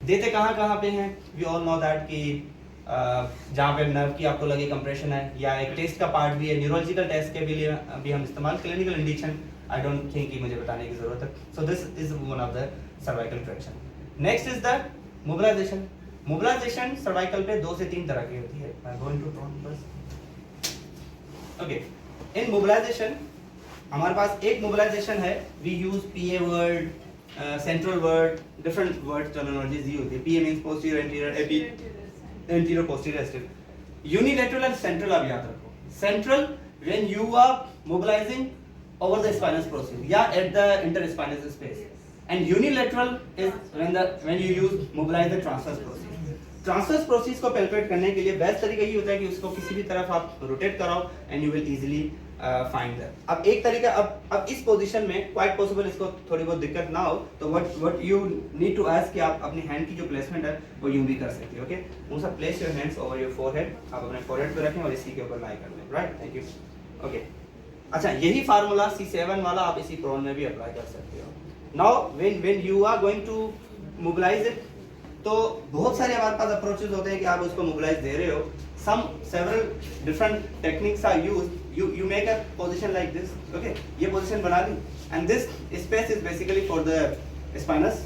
देते कहाँ कहाँ पे हैं? वी ऑल नो दैट कि जहाँ पे नर्व की आपको लगे कंप्रेशन है, या एक टेस्ट का पार्ट भी है, न्यूरोलॉजिकल टेस्ट के भी लिए भी हम इस्तेमाल, clinical indication I don't think कि मुझे बताने की जरूरत है. So this is one of the cervical traction. Next is the mobilization. Mobilization cervical पे 2 से 3 तरह की होती है. I am going to talk बस. ओके, इन मोबिलाइजेशन हमारे पास एक मोबिलाइजेशन है, we use PA word, central word, different word terminologies use होती है. PA means posterior anterior, AP anterior posterior एस्टीरियर. Unilateral and central आप याद रखो. Central when you are mobilizing over the spinous process, yeah, at the interspinous space, and unilateral is when you use mobilize the transverse process. Transverse process को palpate करने के लिए best तरीका ये होता है कि उसको किसी भी तरफ आप रोटेट कराओ and you will easily find that. अब एक तरीका, अब इस पोजीशन में क्वाइट पॉसिबल इसको थोड़ी बहुत दिक्कत ना हो तो what you need to ask कि आप अपनी हैंड की जो प्लेसमेंट है वो यूं भी कर सकते हो. Okay, Musa place your hands over your forehead. आप अपने फोरहेड पे रखें और इसी के ऊपर लाई कर लें. Right, thank you. ओके, अच्छा, यही फार्मूला C7 वाला आप इसी प्रोन में भी अप्लाई कर सकते हो. Now when you are going to mobilize it, तो बहुत सारे हमारे पास अप्रोचेस होते हैं कि आप उसको मोबिलाइज दे रहे हो. several different techniques are used. You make a position like this. Okay, ये position बना ली, and this space is basically for the spinous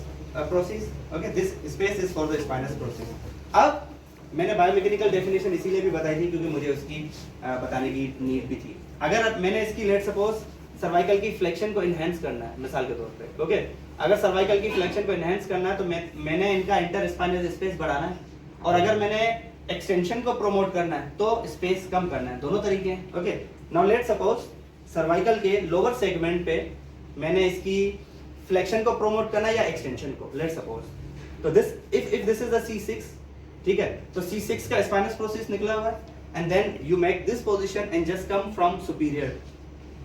process. Okay, this space is for the spinous process. अब मैंने biomechanical definition इसीलिए भी बताई थी क्योंकि मुझे उसकी बताने की नीड भी थी. अगर मैंने इसकी लेट सपोज सर्वाइकल की फ्लेक्शन को इनहेंस करना है मिसाल के तौर पे. ओके, अगर सर्वाइकल की फ्लेक्शन को इनहेंस करना है तो मैंने इनका इंटर स्पाइनस स्पेस बढ़ाना है, और अगर मैंने एक्सटेंशन को प्रमोट करना है तो स्पेस कम करना है. दोनों तरीके हैं. Okay, now let suppose cervical के लोअर सेगमेंट पे मैंने इसकी फ्लेक्शन को प्रमोट करना है या एक्सटेंशन को. लेट सपोज तो this if this is the C6, ठीक है, तो C6 का स्पाइनस प्रोसेस निकला हुआ है, and then you make this position and just come from superior.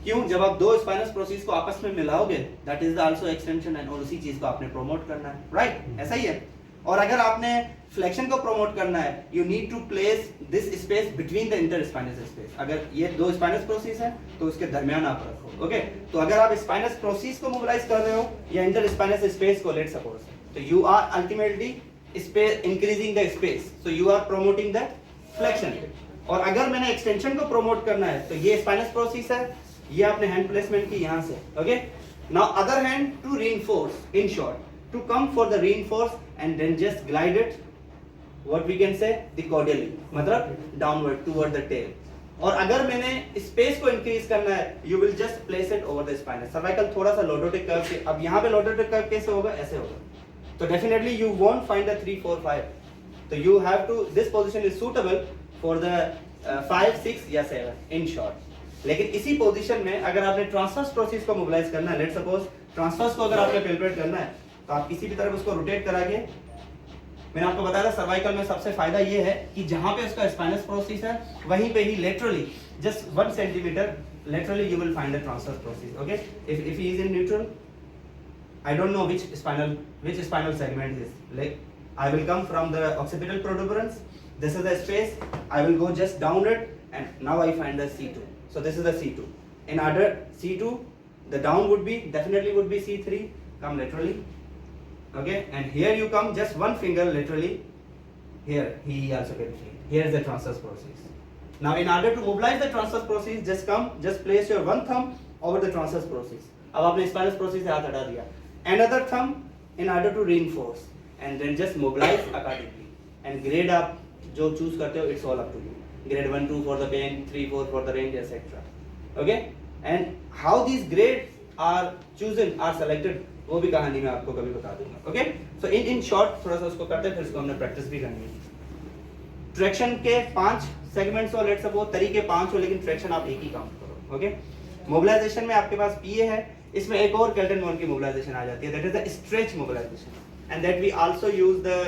क्यों? जब आप दो स्पाइनस प्रोसेस को आपस में मिलाओगे that is also extension, and और उसी चीज को आपने प्रमोट करना है. राइट, ऐसा ही है. और अगर आपने फ्लेक्शन को प्रमोट करना है, you need to place this space between the interspinous space. अगर ये दो स्पाइनस प्रोसेस है तो उसके दरमियान आप रखो. ओके, तो अगर आप स्पाइनस प्रोसेस को मोबिलाइज कर रहे हो या इंटरस्पाइनस स्पेस को, लेट सपोज, तो you are ultimately space increasing the space, so you are promoting the flexion. और अगर मैंने एक्सटेंशन को प्रमोट करना है तो ये स्पाइनस प्रोसेस है, ये आपने हैंड प्लेसमेंट की यहाँ से. Okay, now other hand to reinforce, in short to come for the reinforce and then just glide it, what we can say the caudally, मतलब डाउनवर्ड टुवर्ड द टेल. और अगर मैंने स्पेस को increase करना है, you will just place it over the spinous. Cervical थोड़ा सा lordotic curve से, अब यहाँ पे लॉर्डोटिक कर्व कैसे होगा? ऐसे होगा. तो definitely you won't find the 3, 4, 5. तो you have to, this position is suitable for the 5, 6 या 7 in short. लेकिन इसी पोजीशन में अगर आपने ट्रांसवर्स प्रोसेस को मोबिलाइज करना है, लेट सपोज ट्रांसवर्स को अगर आपने पेल्पेट करना है तो आप किसी भी तरफ उसको रोटेट करा के, मैंने आपको बताया था सर्वाइकल में सबसे फायदा ये है कि जहां पे उसका स्पाइनस प्रोसेस है वहीं पे ही laterally just 1 centimetre laterally you will find the transverse process. Okay, if he is in neutral, I don't know which spinal segment is. Like I will come from the occipital protuberance. This is the space. I will go just down it, and now I find the C2. So this is the C2. In other C2, the down would be definitely would be C3. Come laterally. Okay, and here you come just one finger laterally. Here he also can feel. Here is the transverse process. Now in order to mobilize the transverse process, just place your one thumb over the transverse process. अब आपने spinous process से हाथ हटा दिया. Another thumb in order to reinforce, and then just mobilize accordingly. And grade आप जो choose करते हो, it's all up to you. Grade 1, 2 for the pain, 3, 4 for the range, etc. Okay? And how these grades are chosen, are selected, वो भी कहानी में आपको कभी बता दूंगा. Okay? So in short थोड़ा सा उसको करते हैं, फिर इसको हमने प्रैक्टिस भी करनी है. ट्रैक्शन के 5 सेगमेंट्स हो, लेट्स सपोज तरीके 5 हो, लेकिन ट्रैक्शन आप एक ही काउंट करो. ओके, मोबिलाइजेशन में आपके पास पीए है, इसमें एक और केल्टन बॉन्ड की मोबिलाइजेशन आ जाती है, that is the stretch mobilization, and that we also use the